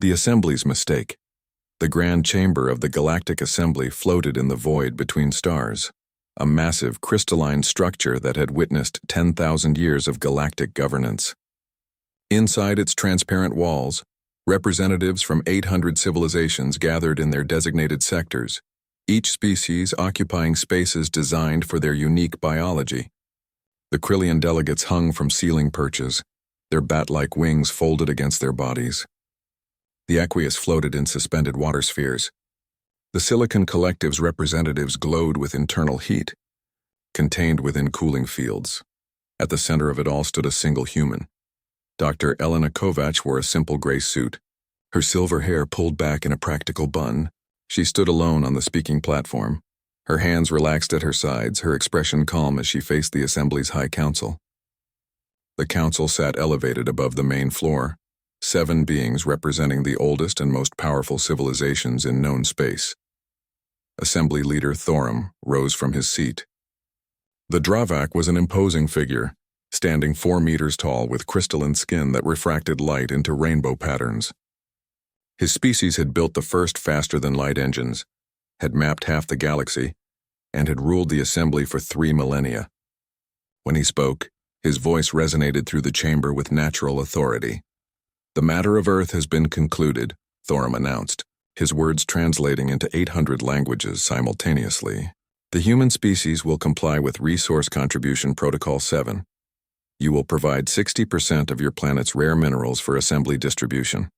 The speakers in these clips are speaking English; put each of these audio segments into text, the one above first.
The Assembly's mistake. The grand chamber of the Galactic Assembly floated in the void between stars, a massive crystalline structure that had witnessed 10,000 years of galactic governance. Inside its transparent walls, representatives from 800 civilizations gathered in their designated sectors, each species occupying spaces designed for their unique biology. The Krillian delegates hung from ceiling perches, their bat-like wings folded against their bodies. The aqueous floated in suspended water spheres. The Silicon Collective's representatives glowed with internal heat, contained within cooling fields. At the center of it all stood a single human. Dr. Elena Kovac wore a simple gray suit, her silver hair pulled back in a practical bun. She stood alone on the speaking platform, her hands relaxed at her sides, her expression calm as she faced the Assembly's High Council. The council sat elevated above the main floor, 7 beings representing the oldest and most powerful civilizations in known space. Assembly Leader Thorum rose from his seat. The Dravak was an imposing figure, standing 4 meters tall with crystalline skin that refracted light into rainbow patterns. His species had built the first faster-than-light engines, had mapped half the galaxy, and had ruled the Assembly for 3 millennia. When he spoke, his voice resonated through the chamber with natural authority. "The matter of Earth has been concluded," Thorum announced, his words translating into 800 languages simultaneously. "The human species will comply with Resource Contribution Protocol 7. You will provide 60% of your planet's rare minerals for Assembly distribution.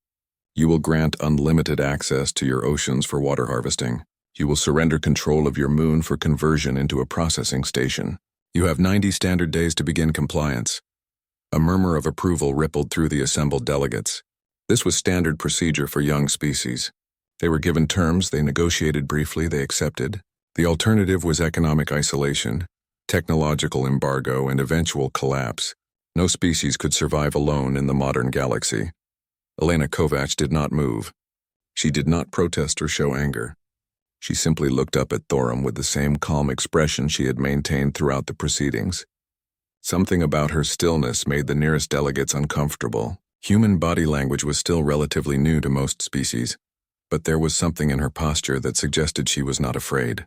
You will grant unlimited access to your oceans for water harvesting. You will surrender control of your moon for conversion into a processing station. You have 90 standard days to begin compliance." A murmur of approval rippled through the assembled delegates. This was standard procedure for young species. They were given terms, they negotiated briefly, they accepted. The alternative was economic isolation, technological embargo, and eventual collapse. No species could survive alone in the modern galaxy. Elena Kovac did not move. She did not protest or show anger. She simply looked up at Thorum with the same calm expression she had maintained throughout the proceedings. Something about her stillness made the nearest delegates uncomfortable. Human body language was still relatively new to most species, but there was something in her posture that suggested she was not afraid.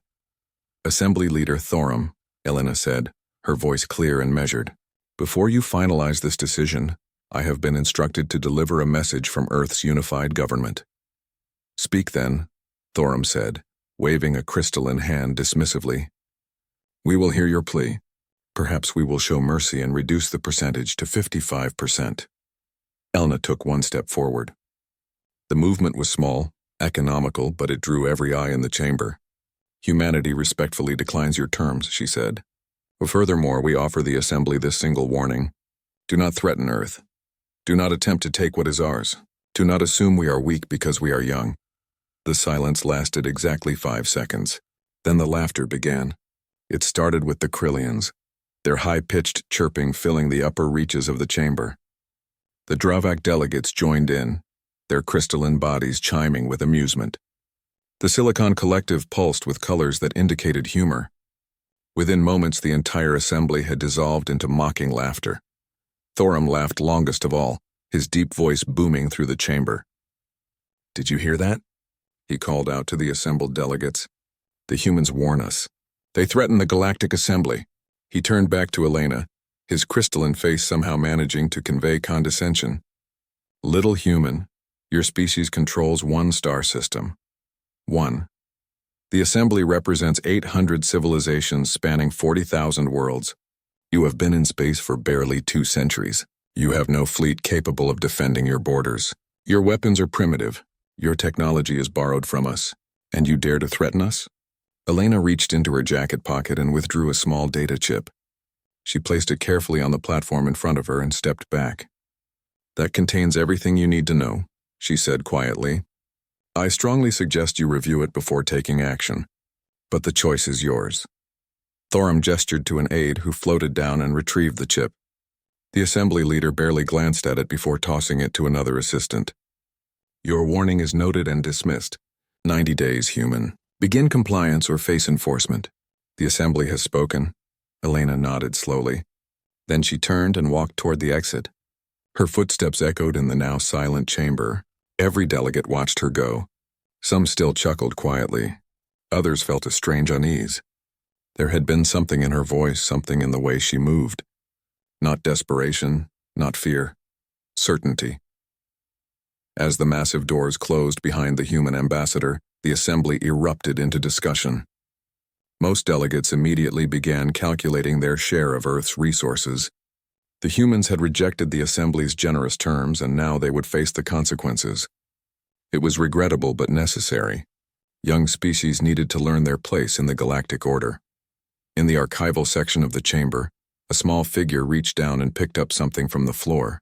"Assembly Leader Thorum," Elena said, her voice clear and measured, "before you finalize this decision, I have been instructed to deliver a message from Earth's unified government." "Speak then," Thorum said, waving a crystalline hand dismissively. "We will hear your plea. Perhaps we will show mercy and reduce the percentage to 55%. Elena took 1 step forward. The movement was small, economical, but it drew every eye in the chamber. "Humanity respectfully declines your terms," she said. "Furthermore, we offer the Assembly this single warning. Do not threaten Earth. Do not attempt to take what is ours. Do not assume we are weak because we are young." The silence lasted exactly 5 seconds. Then the laughter began. It started with the Krillians, their high-pitched chirping filling the upper reaches of the chamber. The Dravak delegates joined in, their crystalline bodies chiming with amusement. The Silicon Collective pulsed with colors that indicated humor. Within moments, the entire assembly had dissolved into mocking laughter. Thorum laughed longest of all, his deep voice booming through the chamber. "Did you hear that?" he called out to the assembled delegates. "The humans warn us. They threaten the Galactic Assembly." He turned back to Elena, his crystalline face somehow managing to convey condescension. "Little human, your species controls 1 star system. 1. The Assembly represents 800 civilizations spanning 40,000 worlds. You have been in space for barely 2 centuries. You have no fleet capable of defending your borders. Your weapons are primitive. Your technology is borrowed from us. And you dare to threaten us?" Elena reached into her jacket pocket and withdrew a small data chip. She placed it carefully on the platform in front of her and stepped back. "That contains everything you need to know," she said quietly. "I strongly suggest you review it before taking action, but the choice is yours." Thorum gestured to an aide who floated down and retrieved the chip. The assembly leader barely glanced at it before tossing it to another assistant. "Your warning is noted and dismissed. 90 days, human. Begin compliance or face enforcement. The assembly has spoken." Elena nodded slowly. Then she turned and walked toward the exit. Her footsteps echoed in the now silent chamber, Every delegate watched her go. Some still chuckled quietly. Others felt a strange unease. There had been something in her voice, something in the way she moved. Not desperation, not fear. Certainty. As the massive doors closed behind the human ambassador, the assembly erupted into discussion. Most delegates immediately began calculating their share of Earth's resources. The humans had rejected the assembly's generous terms, and now they would face the consequences. It was regrettable but necessary. Young species needed to learn their place in the galactic order. In the archival section of the chamber, a small figure reached down and picked up something from the floor.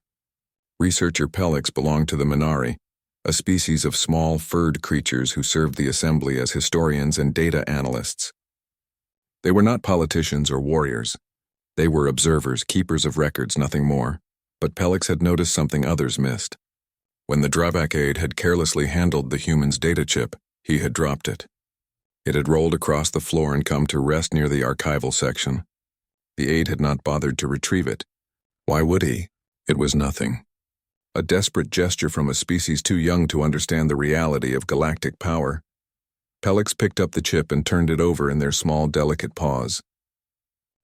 Researcher Pelix belonged to the Minari, a species of small, furred creatures who served the assembly as historians and data analysts. They were not politicians or warriors. They were observers, keepers of records, nothing more. But Pelix had noticed something others missed. When the Dravak aide had carelessly handled the human's data chip, he had dropped it. It had rolled across the floor and come to rest near the archival section. The aide had not bothered to retrieve it. Why would he? It was nothing. A desperate gesture from a species too young to understand the reality of galactic power. Pelix picked up the chip and turned it over in their small, delicate paws.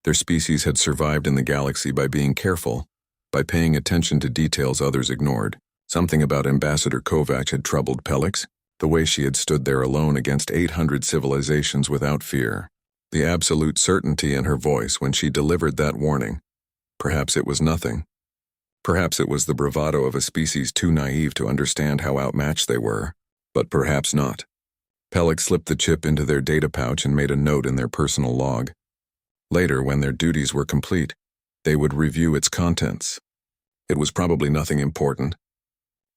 Their species had survived in the galaxy by being careful, by paying attention to details others ignored. Something about Ambassador Kovac had troubled Pelix, the way she had stood there alone against 800 civilizations without fear. The absolute certainty in her voice when she delivered that warning. Perhaps it was nothing. Perhaps it was the bravado of a species too naive to understand how outmatched they were. But perhaps not. Pelix slipped the chip into their data pouch and made a note in their personal log. Later, when their duties were complete, they would review its contents. It was probably nothing important.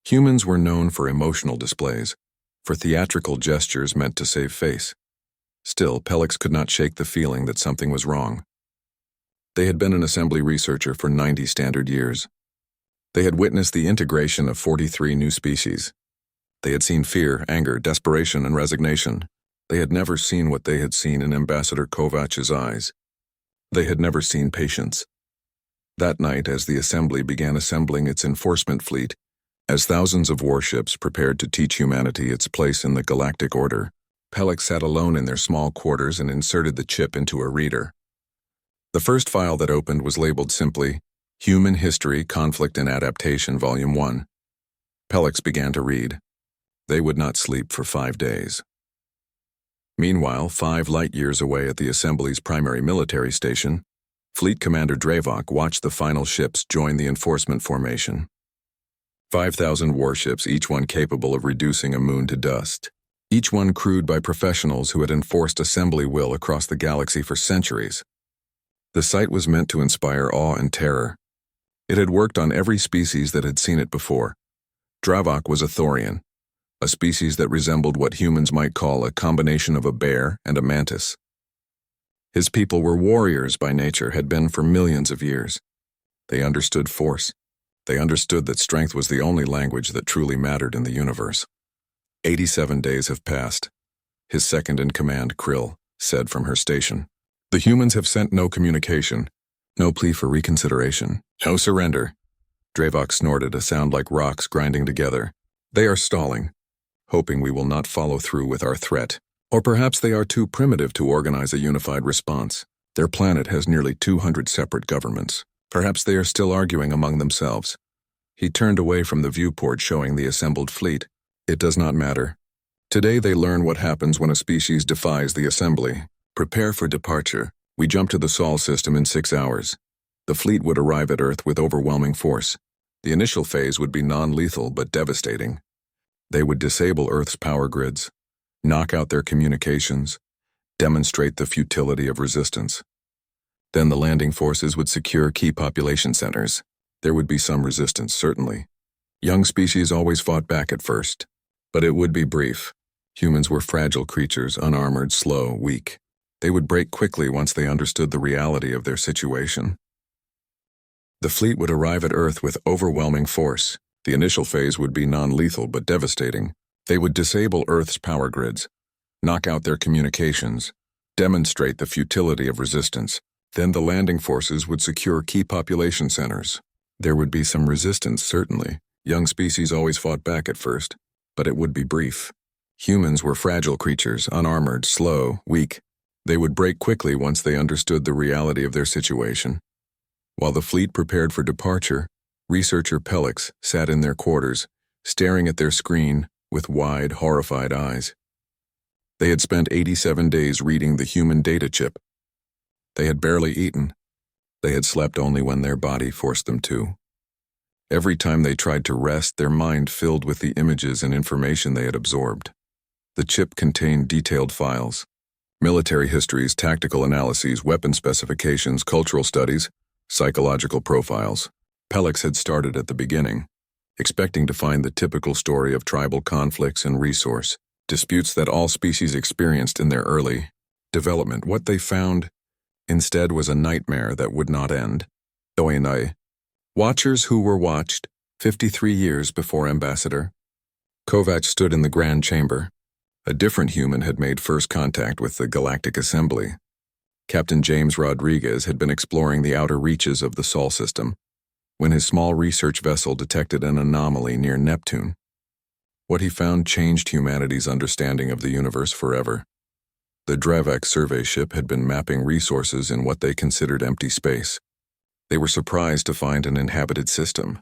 Humans were known for emotional displays, for theatrical gestures meant to save face. Still, Pelix could not shake the feeling that something was wrong. They had been an assembly researcher for 90 standard years. They had witnessed the integration of 43 new species. They had seen fear, anger, desperation, and resignation. They had never seen what they had seen in Ambassador Kovac's eyes. They had never seen patience. That night, as the assembly began assembling its enforcement fleet, as thousands of warships prepared to teach humanity its place in the galactic order, Pelix sat alone in their small quarters and inserted the chip into a reader. The first file that opened was labeled simply, Human History, Conflict and Adaptation, Volume 1. Pelix began to read. They would not sleep for 5 days. Meanwhile, 5 light-years away at the Assembly's primary military station, Fleet Commander Dravok watched the final ships join the enforcement formation. 5,000 warships, each one capable of reducing a moon to dust. Each one crewed by professionals who had enforced assembly will across the galaxy for centuries. The sight was meant to inspire awe and terror. It had worked on every species that had seen it before. Dravok was a Thorian, a species that resembled what humans might call a combination of a bear and a mantis. His people were warriors by nature, had been for millions of years. They understood force. They understood that strength was the only language that truly mattered in the universe. 87 days have passed. His second-in-command, Krill, said from her station. The humans have sent no communication, no plea for reconsideration, no surrender. Dravok snorted, a sound like rocks grinding together. They are stalling, hoping we will not follow through with our threat. Or perhaps they are too primitive to organize a unified response. Their planet has nearly 200 separate governments. Perhaps they are still arguing among themselves. He turned away from the viewport showing the assembled fleet. It does not matter. Today they learn what happens when a species defies the assembly. Prepare for departure. We jump to the Sol system in 6 hours. The fleet would arrive at Earth with overwhelming force. The initial phase would be non-lethal but devastating. They would disable Earth's power grids, knock out their communications, demonstrate the futility of resistance. Then the landing forces would secure key population centers. There would be some resistance, certainly. Young species always fought back at first, but it would be brief. Humans were fragile creatures, unarmored, slow, weak. They would break quickly once they understood the reality of their situation. The fleet would arrive at Earth with overwhelming force. The initial phase would be non-lethal but devastating. They would disable Earth's power grids, knock out their communications, demonstrate the futility of resistance. Then the landing forces would secure key population centers. There would be some resistance, certainly. Young species always fought back at first, but it would be brief. Humans were fragile creatures, unarmored, slow, weak. They would break quickly once they understood the reality of their situation. While the fleet prepared for departure, researcher Pelix sat in their quarters, staring at their screen with wide, horrified eyes. They had spent 87 days reading the human data chip. They had barely eaten. They had slept only when their body forced them to. Every time they tried to rest, their mind filled with the images and information they had absorbed. The chip contained detailed files, military histories, tactical analyses, weapon specifications, cultural studies, psychological profiles. Pelix had started at the beginning, expecting to find the typical story of tribal conflicts and resource disputes that all species experienced in their early development. What they found instead was a nightmare that would not end. Watchers who were watched, 53 years before Ambassador Kovac stood in the Grand Chamber. A different human had made first contact with the Galactic Assembly. Captain James Rodriguez had been exploring the outer reaches of the Sol system when his small research vessel detected an anomaly near Neptune. What he found changed humanity's understanding of the universe forever. The Dravak survey ship had been mapping resources in what they considered empty space. They were surprised to find an inhabited system.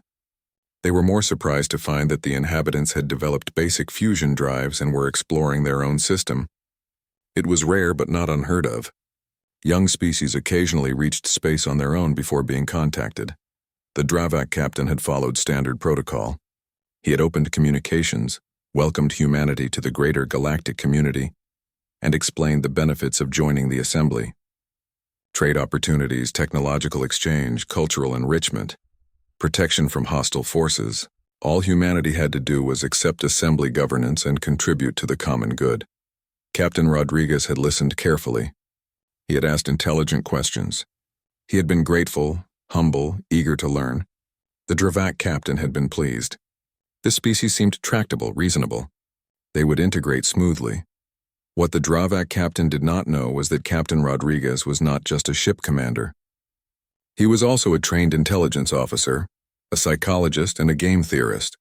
They were more surprised to find that the inhabitants had developed basic fusion drives and were exploring their own system. It was rare but not unheard of. Young species occasionally reached space on their own before being contacted. The Dravak captain had followed standard protocol. He had opened communications, welcomed humanity to the greater galactic community, and explained the benefits of joining the assembly. Trade opportunities, technological exchange, cultural enrichment, protection from hostile forces. All humanity had to do was accept assembly governance and contribute to the common good. Captain Rodriguez had listened carefully. He had asked intelligent questions. He had been grateful, humble, eager to learn. The Dravak captain had been pleased. This species seemed tractable, reasonable. They would integrate smoothly. What the Dravak captain did not know was that Captain Rodriguez was not just a ship commander. He was also a trained intelligence officer, a psychologist, and a game theorist.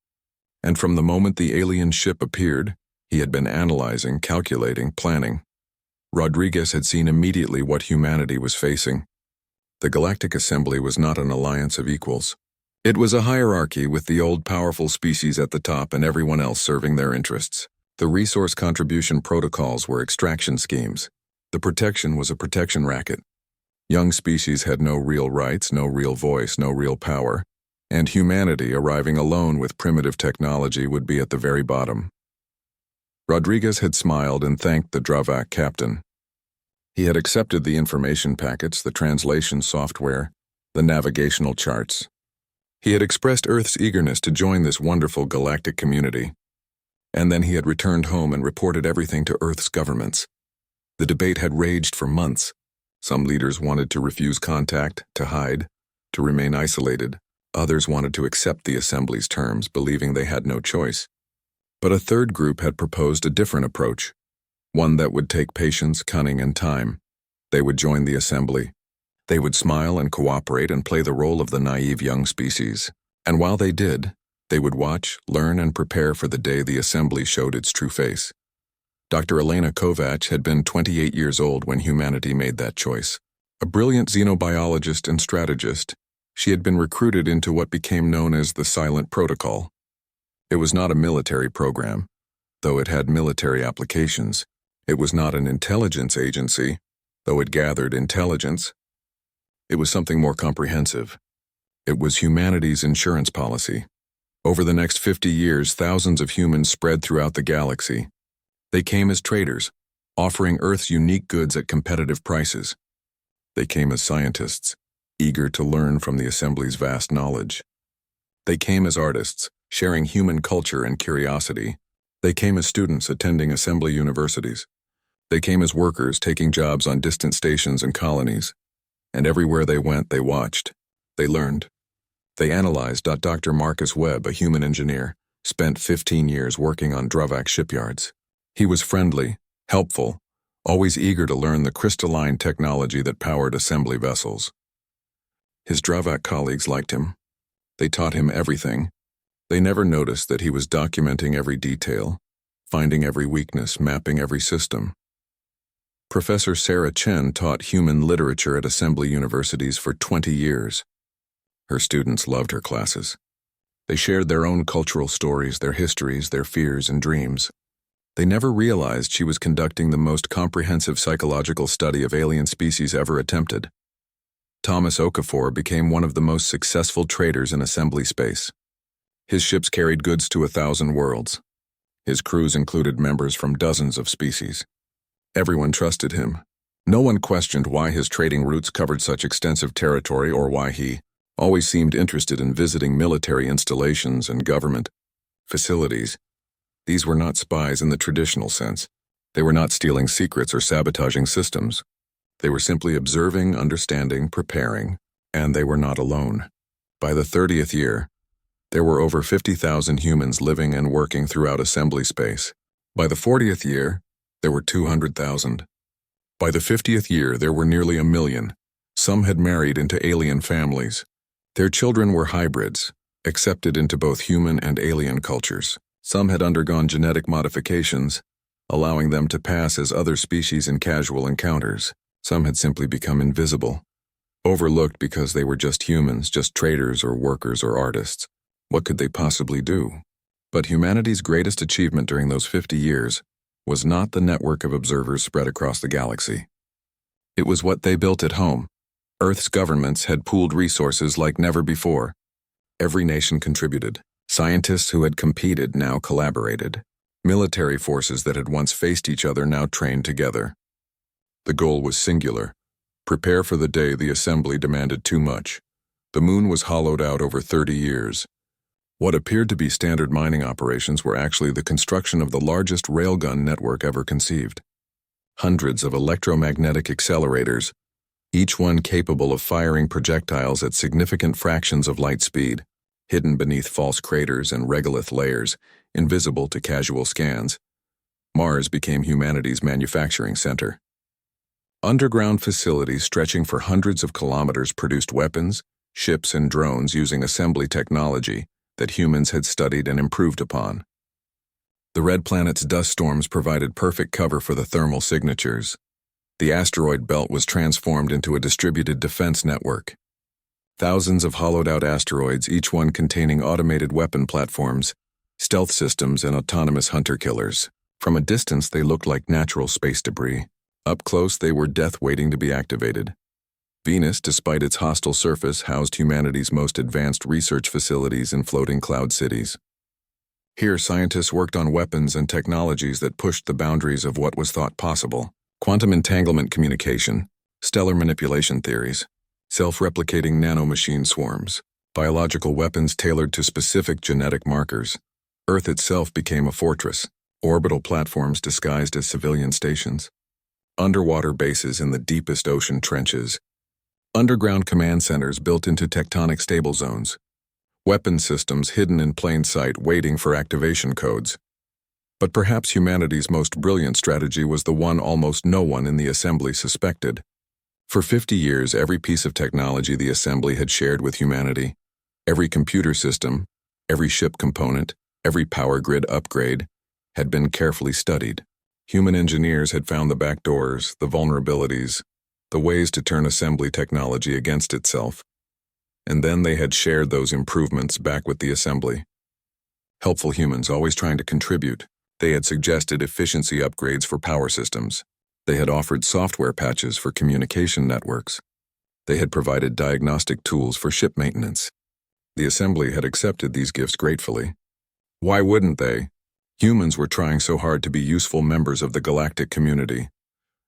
And from the moment the alien ship appeared, he had been analyzing, calculating, planning. Rodriguez had seen immediately what humanity was facing. The Galactic Assembly was not an alliance of equals. It was a hierarchy with the old powerful species at the top and everyone else serving their interests. The resource contribution protocols were extraction schemes. The protection was a protection racket. Young species had no real rights, no real voice, no real power, and humanity arriving alone with primitive technology would be at the very bottom. Rodriguez had smiled and thanked the Dravak captain. He had accepted the information packets, the translation software, the navigational charts. He had expressed Earth's eagerness to join this wonderful galactic community. And then he had returned home and reported everything to Earth's governments. The debate had raged for months. Some leaders wanted to refuse contact, to hide, to remain isolated. Others wanted to accept the Assembly's terms, believing they had no choice. But a third group had proposed a different approach, one that would take patience, cunning, and time. They would join the Assembly. They would smile and cooperate and play the role of the naive young species. And while they did, they would watch, learn, and prepare for the day the Assembly showed its true face. Dr. Elena Kovac had been 28 years old when humanity made that choice. A brilliant xenobiologist and strategist, she had been recruited into what became known as the Silent Protocol. It was not a military program, though it had military applications. It was not an intelligence agency, though it gathered intelligence. It was something more comprehensive. It was humanity's insurance policy. Over the next 50 years, thousands of humans spread throughout the galaxy. They came as traders, offering Earth's unique goods at competitive prices. They came as scientists, eager to learn from the Assembly's vast knowledge. They came as artists, sharing human culture and curiosity. They came as students attending Assembly universities. They came as workers taking jobs on distant stations and colonies. And everywhere they went, they watched. They learned. They analyzed. Dr. Marcus Webb, a human engineer, spent 15 years working on Dravak shipyards. He was friendly, helpful, always eager to learn the crystalline technology that powered assembly vessels. His Dravak colleagues liked him. They taught him everything. They never noticed that he was documenting every detail, finding every weakness, mapping every system. Professor Sarah Chen taught human literature at assembly universities for 20 years. Her students loved her classes. They shared their own cultural stories, their histories, their fears and dreams. They never realized she was conducting the most comprehensive psychological study of alien species ever attempted. Thomas Okafor became one of the most successful traders in assembly space. His ships carried goods to 1,000 worlds. His crews included members from dozens of species. Everyone trusted him. No one questioned why his trading routes covered such extensive territory or why he always seemed interested in visiting military installations and government facilities. These were not spies in the traditional sense. They were not stealing secrets or sabotaging systems. They were simply observing, understanding, preparing, and they were not alone. By the 30th year, there were over 50,000 humans living and working throughout assembly space. By the 40th year, there were 200,000. By the 50th year, there were nearly 1 million. Some had married into alien families. Their children were hybrids, accepted into both human and alien cultures. Some had undergone genetic modifications, allowing them to pass as other species in casual encounters. Some had simply become invisible, overlooked because they were just humans, just traders or workers or artists. What could they possibly do? But humanity's greatest achievement during those 50 years was not the network of observers spread across the galaxy. It was what they built at home. Earth's governments had pooled resources like never before. Every nation contributed. Scientists who had competed now collaborated. Military forces that had once faced each other now trained together. The goal was singular. Prepare for the day the assembly demanded too much. The moon was hollowed out over 30 years. What appeared to be standard mining operations were actually the construction of the largest railgun network ever conceived. Hundreds of electromagnetic accelerators, each one capable of firing projectiles at significant fractions of light speed, hidden beneath false craters and regolith layers, invisible to casual scans. Mars became humanity's manufacturing center. Underground facilities stretching for hundreds of kilometers produced weapons, ships, and drones using assembly technology that humans had studied and improved upon. The red planet's dust storms provided perfect cover for the thermal signatures. The asteroid belt was transformed into a distributed defense network. Thousands of hollowed-out asteroids, each one containing automated weapon platforms, stealth systems, and autonomous hunter-killers. From a distance, they looked like natural space debris. Up close, they were death waiting to be activated. Venus, despite its hostile surface, housed humanity's most advanced research facilities in floating cloud cities. Here, scientists worked on weapons and technologies that pushed the boundaries of what was thought possible. Quantum entanglement communication, stellar manipulation theories, self-replicating nanomachine swarms, biological weapons tailored to specific genetic markers. Earth itself became a fortress, orbital platforms disguised as civilian stations, underwater bases in the deepest ocean trenches, underground command centers built into tectonic stable zones, weapon systems hidden in plain sight waiting for activation codes. But perhaps humanity's most brilliant strategy was the one almost no one in the assembly suspected. For 50 years, every piece of technology the assembly had shared with humanity, every computer system, every ship component, every power grid upgrade, had been carefully studied. Human engineers had found the back doors, the vulnerabilities, the ways to turn assembly technology against itself. And then they had shared those improvements back with the assembly. Helpful humans always trying to contribute. They had suggested efficiency upgrades for power systems. They had offered software patches for communication networks. They had provided diagnostic tools for ship maintenance. The assembly had accepted these gifts gratefully. Why wouldn't they? Humans were trying so hard to be useful members of the galactic community.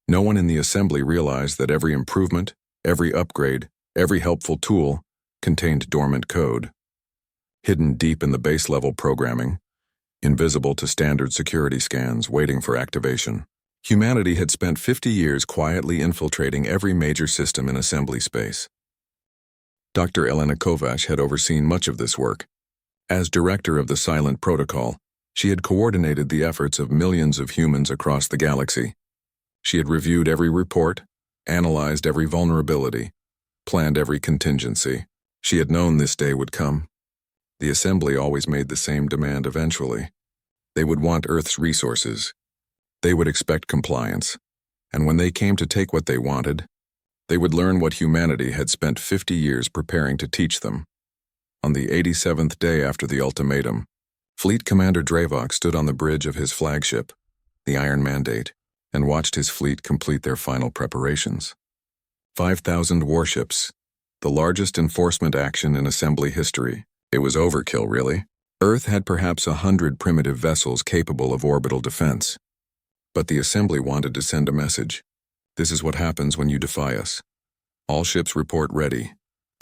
No one in the assembly realized that every improvement, every upgrade, every helpful tool contained dormant code. Hidden deep in the base-level programming, invisible to standard security scans waiting for activation. Humanity had spent 50 years quietly infiltrating every major system in assembly space. Dr. Elena Kovacs had overseen much of this work. As director of the Silent Protocol, she had coordinated the efforts of millions of humans across the galaxy. She had reviewed every report, analyzed every vulnerability, planned every contingency. She had known this day would come. The assembly always made the same demand eventually. They would want Earth's resources. They would expect compliance. And when they came to take what they wanted, they would learn what humanity had spent 50 years preparing to teach them. On the 87th day after the ultimatum, Fleet Commander Dravok stood on the bridge of his flagship, the Iron Mandate, and watched his fleet complete their final preparations. 5,000 warships, the largest enforcement action in assembly history. It was overkill, really. Earth had perhaps 100 primitive vessels capable of orbital defense. But the assembly wanted to send a message. This is what happens when you defy us. All ships report ready,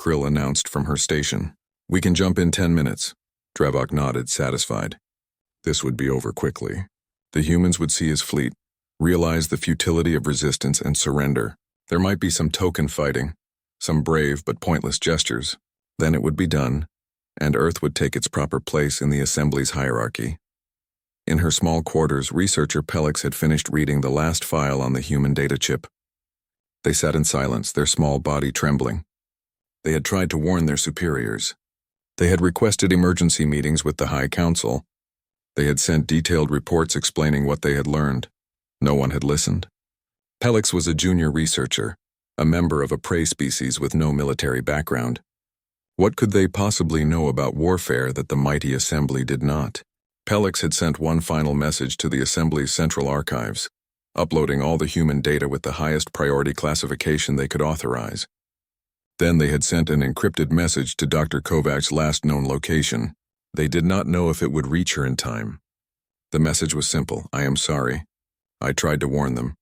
Krill announced from her station. We can jump in 10 minutes. Dravok nodded, satisfied. This would be over quickly. The humans would see his fleet, realize the futility of resistance and surrender. There might be some token fighting, some brave but pointless gestures. Then it would be done, and Earth would take its proper place in the assembly's hierarchy. In her small quarters, researcher Pelix had finished reading the last file on the human data chip. They sat in silence, their small body trembling. They had tried to warn their superiors. They had requested emergency meetings with the High Council. They had sent detailed reports explaining what they had learned. No one had listened. Pelix was a junior researcher, a member of a prey species with no military background. What could they possibly know about warfare that the mighty assembly did not? Pelix had sent one final message to the assembly's central archives, uploading all the human data with the highest priority classification they could authorize. Then they had sent an encrypted message to Dr. Kovac's last known location. They did not know if it would reach her in time. The message was simple: I am sorry. I tried to warn them.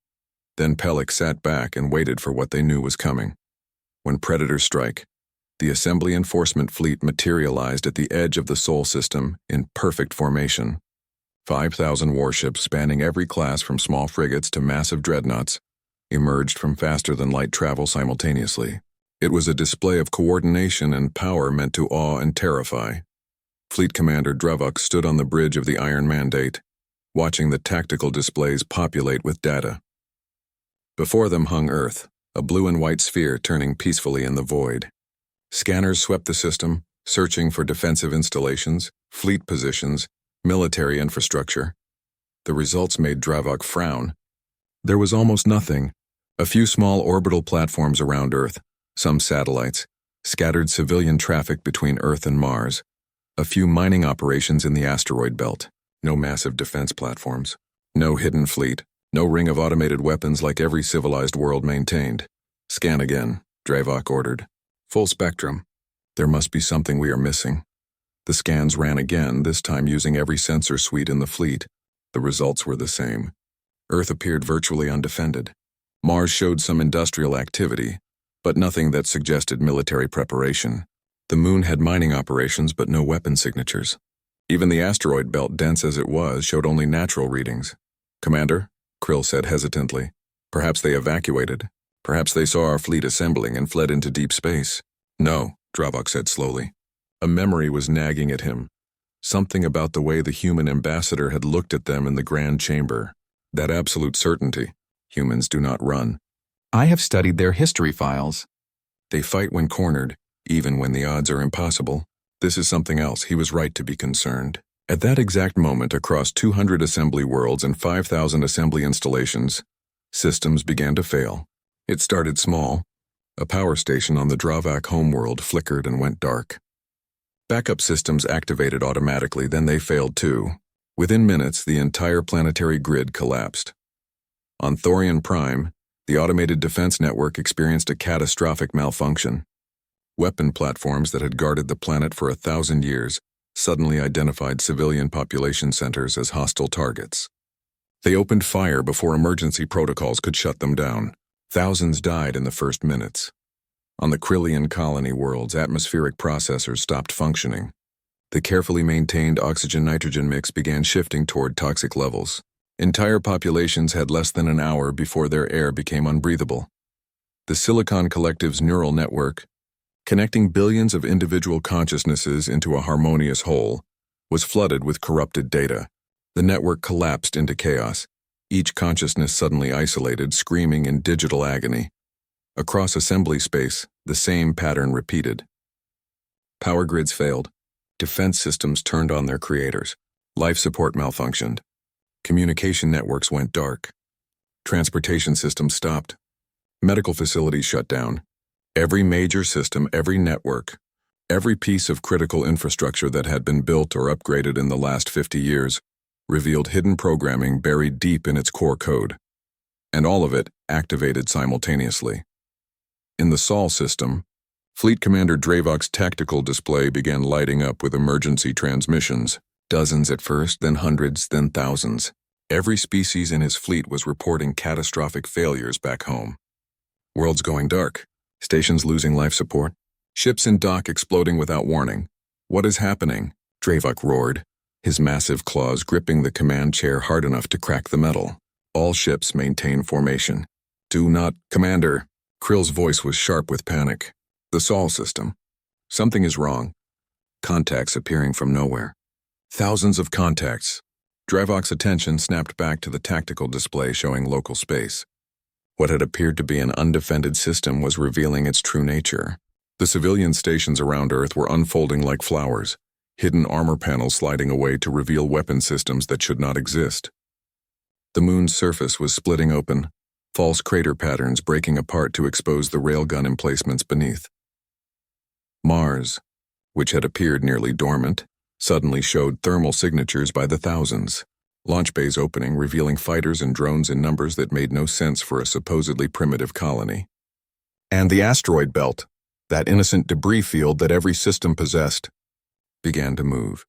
Then Pelix sat back and waited for what they knew was coming. When predators strike, the assembly enforcement fleet materialized at the edge of the Sol system in perfect formation. 5,000 warships spanning every class from small frigates to massive dreadnoughts emerged from faster-than-light travel simultaneously. It was a display of coordination and power meant to awe and terrify. Fleet Commander Dravok stood on the bridge of the Iron Mandate, watching the tactical displays populate with data. Before them hung Earth, a blue and white sphere turning peacefully in the void. Scanners swept the system, searching for defensive installations, fleet positions, military infrastructure. The results made Dravok frown. There was almost nothing. A few small orbital platforms around Earth, some satellites, scattered civilian traffic between Earth and Mars, a few mining operations in the asteroid belt, no massive defense platforms, no hidden fleet, no ring of automated weapons like every civilized world maintained. Scan again, Dravok ordered. Full spectrum. There must be something we are missing. The scans ran again, this time using every sensor suite in the fleet. The results were the same. Earth appeared virtually undefended. Mars showed some industrial activity, but nothing that suggested military preparation. The Moon had mining operations but no weapon signatures. Even the asteroid belt, dense as it was, showed only natural readings. Commander, Krill said hesitantly, perhaps they evacuated. Perhaps they saw our fleet assembling and fled into deep space. No, Dravok said slowly. A memory was nagging at him. Something about the way the human ambassador had looked at them in the Grand Chamber. That absolute certainty. Humans do not run. I have studied their history files. They fight when cornered, even when the odds are impossible. This is something else. He was right to be concerned. At that exact moment, across 200 assembly worlds and 5,000 assembly installations, systems began to fail. It started small. A power station on the Dravak homeworld flickered and went dark. Backup systems activated automatically, then they failed too. Within minutes, the entire planetary grid collapsed. On Thorian Prime, the automated defense network experienced a catastrophic malfunction. Weapon platforms that had guarded the planet for 1,000 years suddenly identified civilian population centers as hostile targets. They opened fire before emergency protocols could shut them down. Thousands died in the first minutes. On the Krillian colony worlds, atmospheric processors stopped functioning. The carefully maintained oxygen-nitrogen mix began shifting toward toxic levels. Entire populations had less than an hour before their air became unbreathable. The Silicon Collective's neural network, connecting billions of individual consciousnesses into a harmonious whole, was flooded with corrupted data. The network collapsed into chaos, each consciousness suddenly isolated, screaming in digital agony. Across assembly space, the same pattern repeated. Power grids failed. Defense systems turned on their creators. Life support malfunctioned. Communication networks went dark. Transportation systems stopped. Medical facilities shut down. Every major system, every network, every piece of critical infrastructure that had been built or upgraded in the last 50 years revealed hidden programming buried deep in its core code. And all of it activated simultaneously. In the Sol system, Fleet Commander Dravok's tactical display began lighting up with emergency transmissions. Dozens at first, then hundreds, then thousands. Every species in his fleet was reporting catastrophic failures back home. Worlds going dark. Stations losing life support. Ships in dock exploding without warning. What is happening? Dravok roared, his massive claws gripping the command chair hard enough to crack the metal. All ships maintain formation. Do not, Commander. Krill's voice was sharp with panic. The Sol system. Something is wrong. Contacts appearing from nowhere. Thousands of contacts. Dravok's attention snapped back to the tactical display showing local space. What had appeared to be an undefended system was revealing its true nature. The civilian stations around Earth were unfolding like flowers, hidden armor panels sliding away to reveal weapon systems that should not exist. The moon's surface was splitting open, false crater patterns breaking apart to expose the railgun emplacements beneath. Mars, which had appeared nearly dormant, suddenly showed thermal signatures by the thousands. Launch bays opening, revealing fighters and drones in numbers that made no sense for a supposedly primitive colony. And the asteroid belt, that innocent debris field that every system possessed, began to move.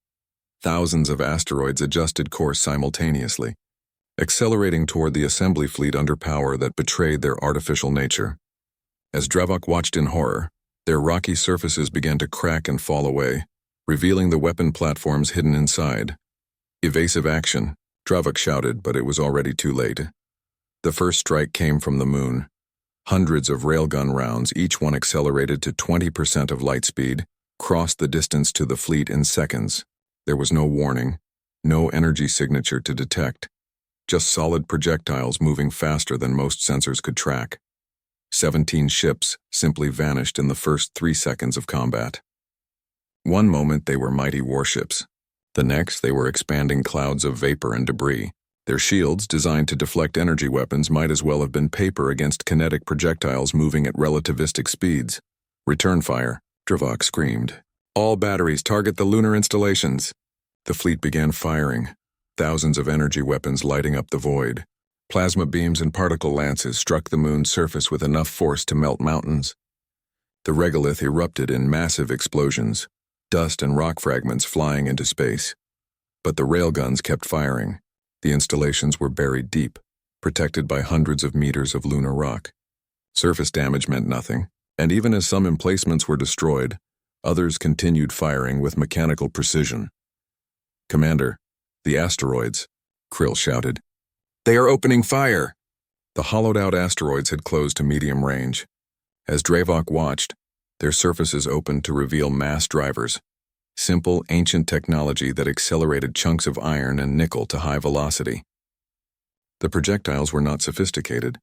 Thousands of asteroids adjusted course simultaneously, accelerating toward the assembly fleet under power that betrayed their artificial nature. As Dravok watched in horror, their rocky surfaces began to crack and fall away, revealing the weapon platforms hidden inside. Evasive action, Dravok shouted, but it was already too late. The first strike came from the moon. Hundreds of railgun rounds, each one accelerated to 20% of light speed, crossed the distance to the fleet in seconds. There was no warning, no energy signature to detect, just solid projectiles moving faster than most sensors could track. 17 ships simply vanished in the first 3 seconds of combat. One moment they were mighty warships. The next, they were expanding clouds of vapor and debris. Their shields, designed to deflect energy weapons, might as well have been paper against kinetic projectiles moving at relativistic speeds. Return fire, Dravok screamed. All batteries target the lunar installations. The fleet began firing, thousands of energy weapons lighting up the void. Plasma beams and particle lances struck the moon's surface with enough force to melt mountains. The regolith erupted in massive explosions, dust and rock fragments flying into space. But the railguns kept firing. The installations were buried deep, protected by hundreds of meters of lunar rock. Surface damage meant nothing, and even as some emplacements were destroyed, others continued firing with mechanical precision. Commander, the asteroids, Krill shouted. They are opening fire! The hollowed-out asteroids had closed to medium range. As Dravok watched, their surfaces opened to reveal mass drivers, simple, ancient technology that accelerated chunks of iron and nickel to high velocity. The projectiles were not sophisticated.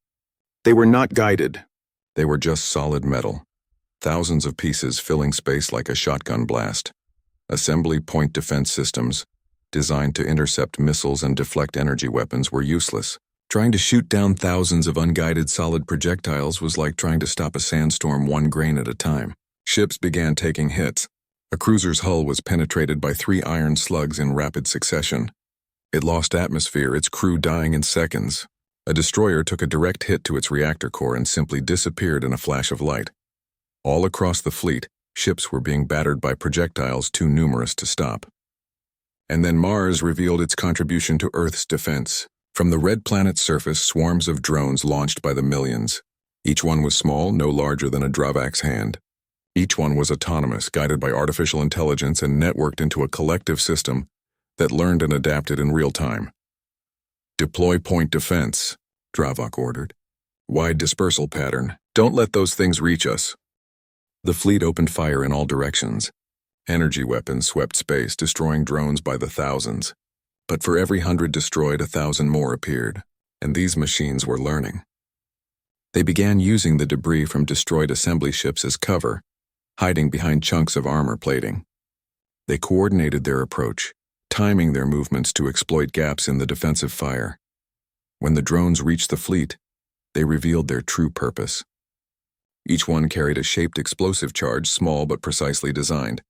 They were not guided. They were just solid metal, thousands of pieces filling space like a shotgun blast. Assembly point defense systems, designed to intercept missiles and deflect energy weapons, were useless. Trying to shoot down thousands of unguided solid projectiles was like trying to stop a sandstorm one grain at a time. Ships began taking hits. A cruiser's hull was penetrated by 3 iron slugs in rapid succession. It lost atmosphere, its crew dying in seconds. A destroyer took a direct hit to its reactor core and simply disappeared in a flash of light. All across the fleet, ships were being battered by projectiles too numerous to stop. And then Mars revealed its contribution to Earth's defense. From the red planet's surface, swarms of drones launched by the millions. Each one was small, no larger than a Dravok's hand. Each one was autonomous, guided by artificial intelligence and networked into a collective system that learned and adapted in real time. Deploy point defense, Dravok ordered. Wide dispersal pattern. Don't let those things reach us. The fleet opened fire in all directions. Energy weapons swept space, destroying drones by the thousands. But for every 100 destroyed, 1,000 more appeared, and these machines were learning. They began using the debris from destroyed assembly ships as cover, hiding behind chunks of armor plating. They coordinated their approach, timing their movements to exploit gaps in the defensive fire. When the drones reached the fleet, they revealed their true purpose. Each one carried a shaped explosive charge, small but precisely designed.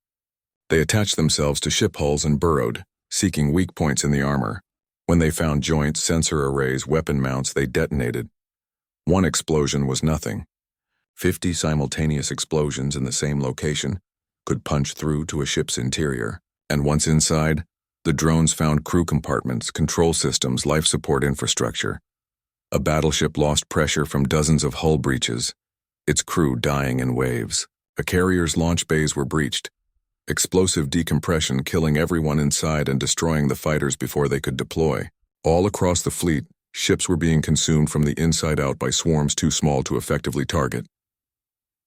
They attached themselves to ship hulls and burrowed, seeking weak points in the armor. When they found joints, sensor arrays, weapon mounts, they detonated. One explosion was nothing. 50 simultaneous explosions in the same location could punch through to a ship's interior. And once inside, the drones found crew compartments, control systems, life support infrastructure. A battleship lost pressure from dozens of hull breaches, its crew dying in waves. A carrier's launch bays were breached, explosive decompression killing everyone inside and destroying the fighters before they could deploy. All across the fleet, ships were being consumed from the inside out by swarms too small to effectively target.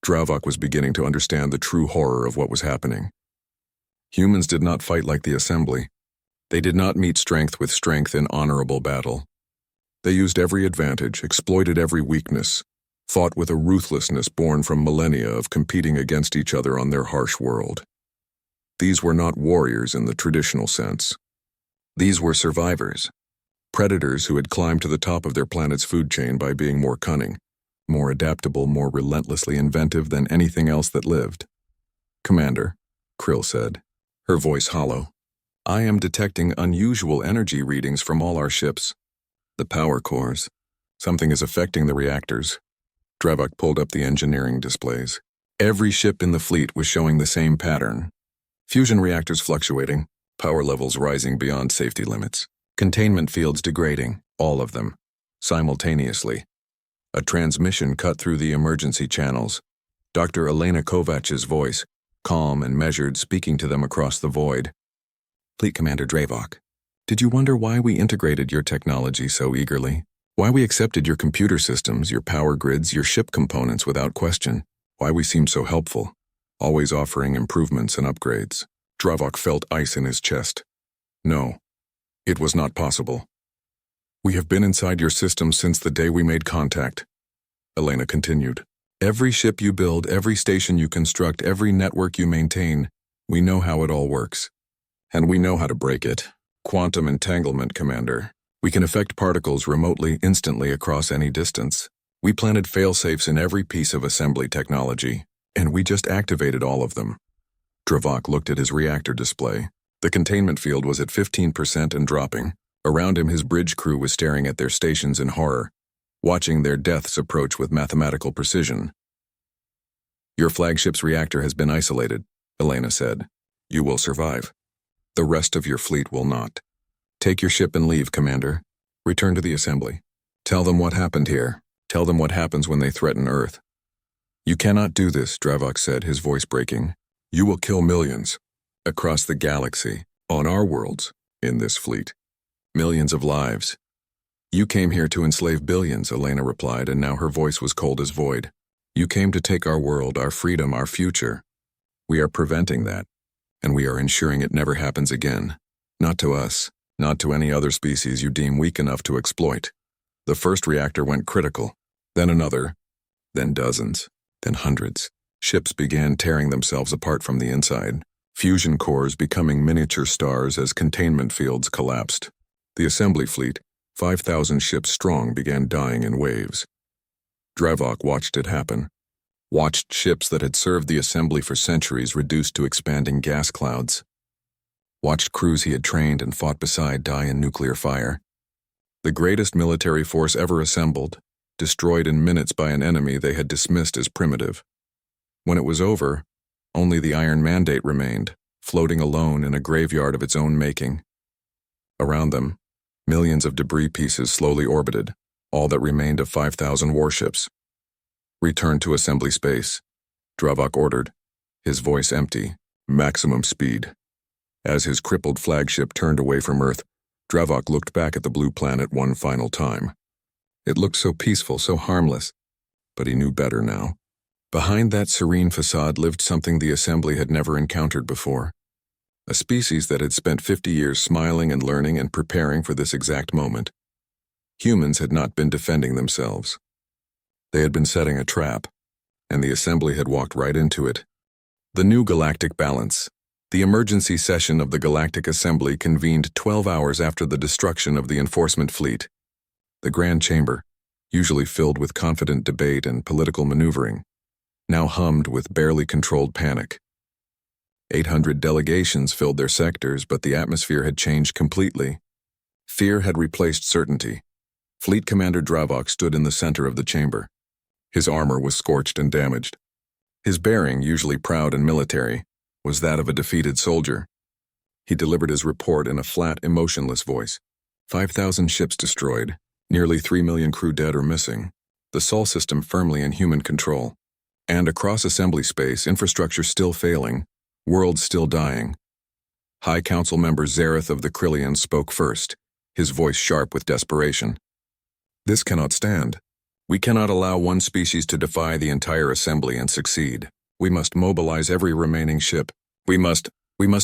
Dravok was beginning to understand the true horror of what was happening. Humans did not fight like the assembly. They did not meet strength with strength in honorable battle. They used every advantage, exploited every weakness, fought with a ruthlessness born from millennia of competing against each other on their harsh world. These were not warriors in the traditional sense. These were survivors, predators who had climbed to the top of their planet's food chain by being more cunning, more adaptable, more relentlessly inventive than anything else that lived. "Commander," Krill said, her voice hollow, "I am detecting unusual energy readings from all our ships. The power cores. Something is affecting the reactors." Dravok pulled up the engineering displays. Every ship in the fleet was showing the same pattern. Fusion reactors fluctuating, power levels rising beyond safety limits, containment fields degrading, all of them, simultaneously. A transmission cut through the emergency channels. Dr. Elena Kovach's voice, calm and measured, speaking to them across the void. "Fleet Commander Dravok, did you wonder why we integrated your technology so eagerly? Why we accepted your computer systems, your power grids, your ship components without question? Why we seemed so helpful, always offering improvements and upgrades?" Dravok felt ice in his chest. "No, it was not possible. We have been inside your system since the day we made contact," Elena continued. "Every ship you build, every station you construct, every network you maintain, we know how it all works. And we know how to break it. Quantum entanglement, Commander. We can affect particles remotely, instantly across any distance. We planted fail-safes in every piece of assembly technology, and we just activated all of them." Dravok looked at his reactor display. The containment field was at 15% and dropping. Around him, his bridge crew was staring at their stations in horror, watching their deaths approach with mathematical precision. "Your flagship's reactor has been isolated," Elena said. "You will survive. The rest of your fleet will not. Take your ship and leave, Commander. Return to the assembly. Tell them what happened here. Tell them what happens when they threaten Earth." "You cannot do this," Dravok said, his voice breaking. "You will kill millions. Across the galaxy, on our worlds, in this fleet. Millions of lives. You came here to enslave billions," Elena replied, and now her voice was cold as void. "You came to take our world, our freedom, our future. We are preventing that, and we are ensuring it never happens again. Not to us, not to any other species you deem weak enough to exploit." The first reactor went critical, then another, then dozens, then hundreds. Ships began tearing themselves apart from the inside, fusion cores becoming miniature stars as containment fields collapsed. The assembly fleet, 5,000 ships strong, began dying in waves. Dravok watched it happen. Watched ships that had served the assembly for centuries reduced to expanding gas clouds. Watched crews he had trained and fought beside die in nuclear fire. The greatest military force ever assembled, destroyed in minutes by an enemy they had dismissed as primitive. When it was over, only the Iron Mandate remained, floating alone in a graveyard of its own making. Around them, millions of debris pieces slowly orbited, all that remained of 5,000 warships. "Return to assembly space," Dravok ordered, his voice empty, maximum speed. As his crippled flagship turned away from Earth, Dravok looked back at the blue planet one final time. It looked so peaceful, so harmless, but he knew better now. Behind that serene facade lived something the assembly had never encountered before. A species that had spent 50 years smiling and learning and preparing for this exact moment. Humans had not been defending themselves. They had been setting a trap, and the assembly had walked right into it. The new galactic balance, The emergency session of the Galactic Assembly convened 12 hours after the destruction of the enforcement fleet. The Grand Chamber, usually filled with confident debate and political maneuvering, now hummed with barely controlled panic. 800 delegations filled their sectors, but the atmosphere had changed completely. Fear had replaced certainty. Fleet Commander Dravok stood in the center of the chamber. His armor was scorched and damaged. His bearing, usually proud and military, was that of a defeated soldier. He delivered his report in a flat, emotionless voice. 5,000 ships destroyed, nearly 3 million crew dead or missing, the Sol system firmly in human control. And across assembly space, infrastructure still failing, worlds still dying. High Council member Zareth of the Krillians spoke first, his voice sharp with desperation. This cannot stand. We cannot allow one species to defy the entire assembly and succeed. We must mobilize every remaining ship. We must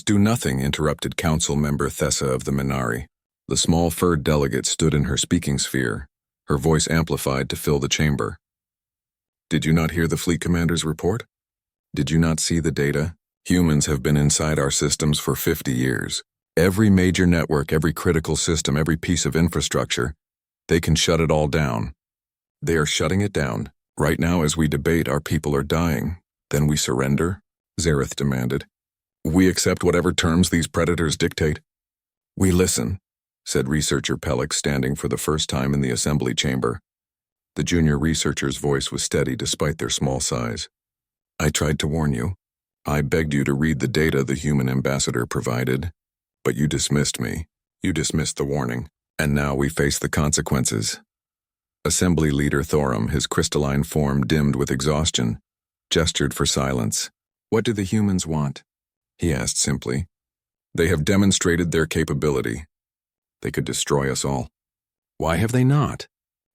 do nothing, interrupted Council member Thessa of the Minari. The small furred delegate stood in her speaking sphere, her voice amplified to fill the chamber. Did you not hear the fleet commander's report? Did you not see the data? Humans have been inside our systems for 50 years. Every major network, every critical system, every piece of infrastructure, they can shut it all down. They are shutting it down. Right now, as we debate, our people are dying. Then we surrender? Zareth demanded. We accept whatever terms these predators dictate. We listen, said researcher Pellick, standing for the first time in the assembly chamber. The junior researcher's voice was steady despite their small size. I tried to warn you. I begged you to read the data the human ambassador provided, but you dismissed me. You dismissed the warning, and now we face the consequences. Assembly leader Thorum, his crystalline form dimmed with exhaustion, gestured for silence. What do the humans want? He asked simply. They have demonstrated their capability. They could destroy us all. Why have they not?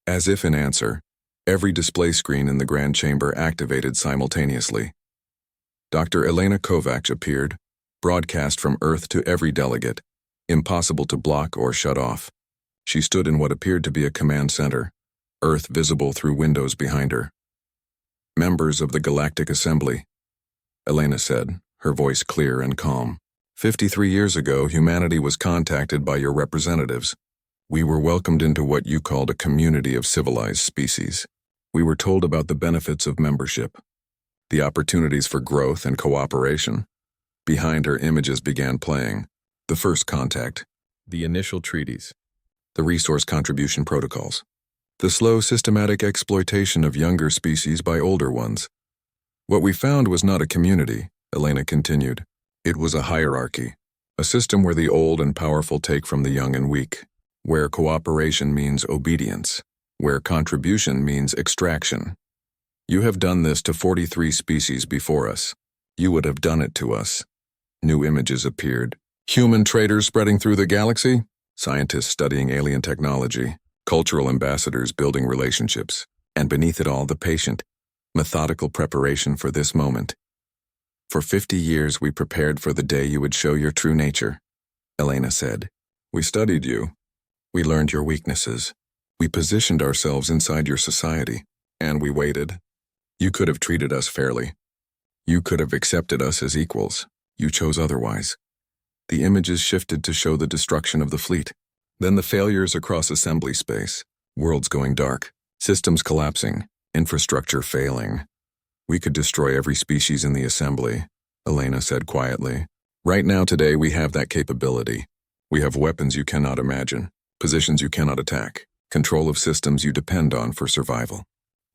As if in answer, every display screen in the Grand Chamber activated simultaneously. Dr. Elena Kovacs appeared, broadcast from Earth to every delegate, impossible to block or shut off. She stood in what appeared to be a command center, Earth visible through windows behind her. Members of the Galactic Assembly, Elena said, her voice clear and calm. 53 years ago, humanity was contacted by your representatives. We were welcomed into what you called a community of civilized species. We were told about the benefits of membership, the opportunities for growth and cooperation. Behind her, images began playing. The first contact, the initial treaties, the resource contribution protocols, the slow systematic exploitation of younger species by older ones. What we found was not a community, Elena continued. It was a hierarchy, a system where the old and powerful take from the young and weak, where cooperation means obedience, where contribution means extraction. You have done this to 43 species before us. You would have done it to us. New images appeared. Human traders spreading through the galaxy, scientists studying alien technology, cultural ambassadors building relationships, and beneath it all, the patient, methodical preparation for this moment. For 50 years we prepared for the day you would show your true nature, Elena said. We studied you. We learned your weaknesses. We positioned ourselves inside your society, and we waited. You could have treated us fairly. You could have accepted us as equals. You chose otherwise. The images shifted to show the destruction of the fleet. Then the failures across assembly space, worlds going dark, systems collapsing, infrastructure failing. We could destroy every species in the assembly, Elena said quietly. Right now today we have that capability. We have weapons you cannot imagine, positions you cannot attack, control of systems you depend on for survival.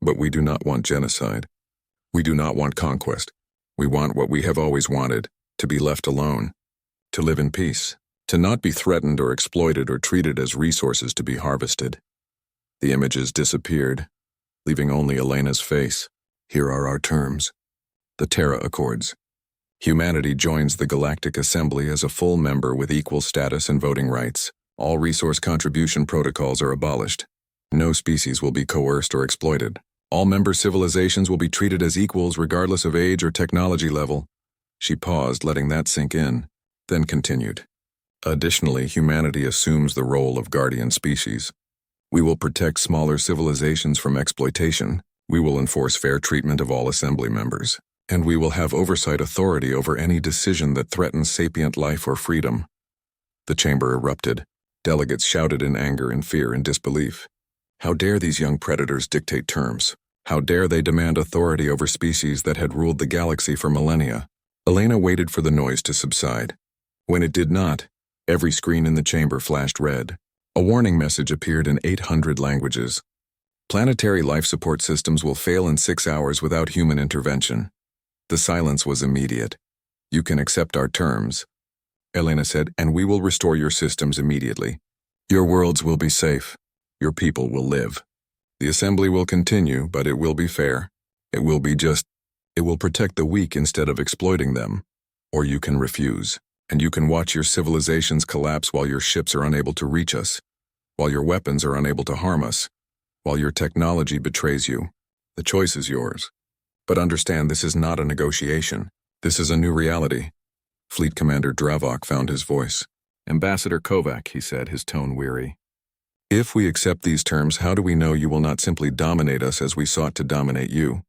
But we do not want genocide. We do not want conquest. We want what we have always wanted, to be left alone, to live in peace, to not be threatened or exploited or treated as resources to be harvested. The images disappeared, leaving only Elena's face. Here are our terms. The Terra Accords. Humanity joins the Galactic Assembly as a full member with equal status and voting rights. All resource contribution protocols are abolished. No species will be coerced or exploited. All member civilizations will be treated as equals regardless of age or technology level. She paused, letting that sink in, then continued. Additionally, humanity assumes the role of guardian species. We will protect smaller civilizations from exploitation. We will enforce fair treatment of all assembly members. And we will have oversight authority over any decision that threatens sapient life or freedom. The chamber erupted. Delegates shouted in anger and fear and disbelief. How dare these young predators dictate terms? How dare they demand authority over species that had ruled the galaxy for millennia? Elena waited for the noise to subside. When it did not, every screen in the chamber flashed red. A warning message appeared in 800 languages. Planetary life support systems will fail in 6 hours without human intervention. The silence was immediate. You can accept our terms, Elena said, and we will restore your systems immediately. Your worlds will be safe. Your people will live. The assembly will continue, but it will be fair. It will be just. It will protect the weak instead of exploiting them. Or you can refuse, and you can watch your civilizations collapse while your ships are unable to reach us, while your weapons are unable to harm us, while your technology betrays you. The choice is yours. But understand, this is not a negotiation. This is a new reality. Fleet Commander Dravok found his voice. Ambassador Kovac, he said, his tone weary. If we accept these terms, how do we know you will not simply dominate us as we sought to dominate you?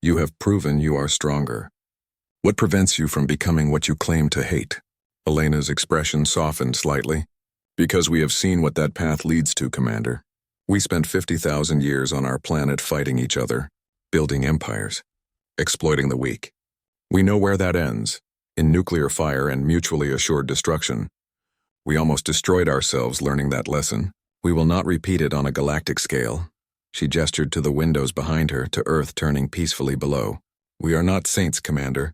You have proven you are stronger. What prevents you from becoming what you claim to hate? Elena's expression softened slightly. Because we have seen what that path leads to, Commander. We spent 50,000 years on our planet fighting each other, building empires, exploiting the weak. We know where that ends, in nuclear fire and mutually assured destruction. We almost destroyed ourselves learning that lesson. We will not repeat it on a galactic scale. She gestured to the windows behind her, to Earth turning peacefully below. We are not saints, Commander.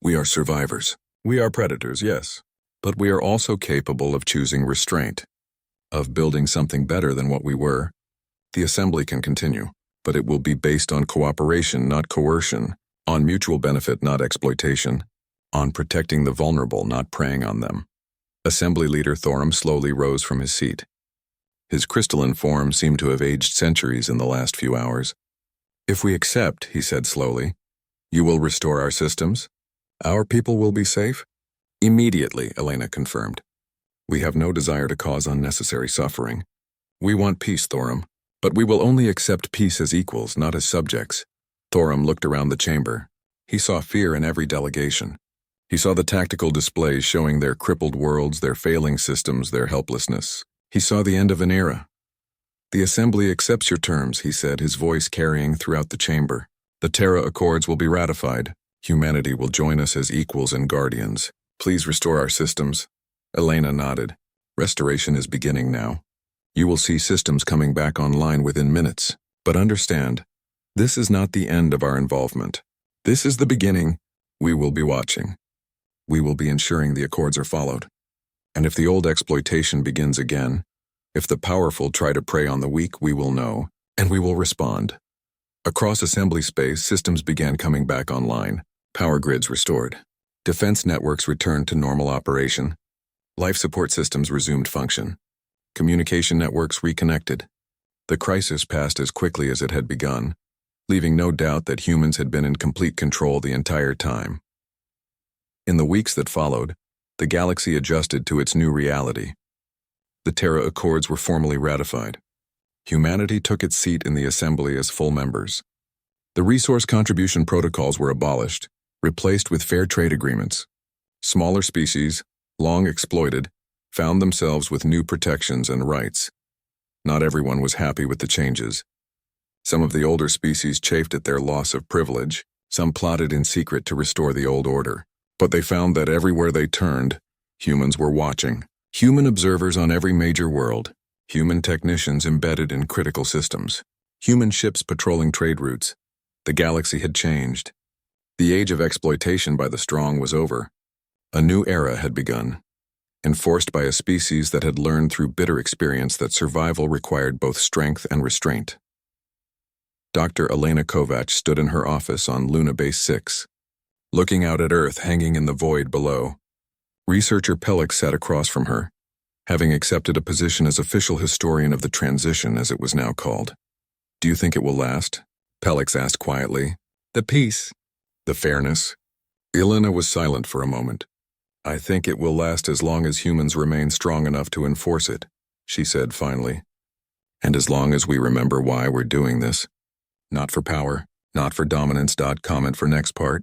We are survivors. We are predators, yes. But we are also capable of choosing restraint, of building something better than what we were. The assembly can continue, but it will be based on cooperation, not coercion, on mutual benefit, not exploitation, on protecting the vulnerable, not preying on them. Assembly Leader Thorum slowly rose from his seat. His crystalline form seemed to have aged centuries in the last few hours. If we accept, he said slowly, you will restore our systems? Our people will be safe? Immediately, Elena confirmed. We have no desire to cause unnecessary suffering. We want peace, Thorum, but we will only accept peace as equals, not as subjects. Thorum looked around the chamber. He saw fear in every delegation. He saw the tactical displays showing their crippled worlds, their failing systems, their helplessness. He saw the end of an era. The assembly accepts your terms, he said, his voice carrying throughout the chamber. The Terra Accords will be ratified. Humanity will join us as equals and guardians. Please restore our systems. Elena nodded. Restoration is beginning now. You will see systems coming back online within minutes. But understand, this is not the end of our involvement. This is the beginning. We will be watching. We will be ensuring the accords are followed. And if the old exploitation begins again, if the powerful try to prey on the weak, we will know, and we will respond. Across assembly space, systems began coming back online, power grids restored. Defense networks returned to normal operation. Life support systems resumed function. Communication networks reconnected. The crisis passed as quickly as it had begun, leaving no doubt that humans had been in complete control the entire time. In the weeks that followed, the galaxy adjusted to its new reality. The Terra Accords were formally ratified. Humanity took its seat in the assembly as full members. The resource contribution protocols were abolished, replaced with fair trade agreements. Smaller species, long exploited, found themselves with new protections and rights. Not everyone was happy with the changes. Some of the older species chafed at their loss of privilege. Some plotted in secret to restore the old order. But they found that everywhere they turned, humans were watching. Human observers on every major world. Human technicians embedded in critical systems. Human ships patrolling trade routes. The galaxy had changed. The age of exploitation by the strong was over. A new era had begun, enforced by a species that had learned through bitter experience that survival required both strength and restraint. Dr. Elena Kovac stood in her office on Luna Base 6, looking out at Earth hanging in the void below. Researcher Pelix sat across from her, having accepted a position as official historian of the transition, as it was now called. Do you think it will last? Pelix asked quietly. The peace. The fairness. Elena was silent for a moment. I think it will last as long as humans remain strong enough to enforce it, she said finally. And as long as we remember why we're doing this. Not for power, Not for dominance. Comment for next part.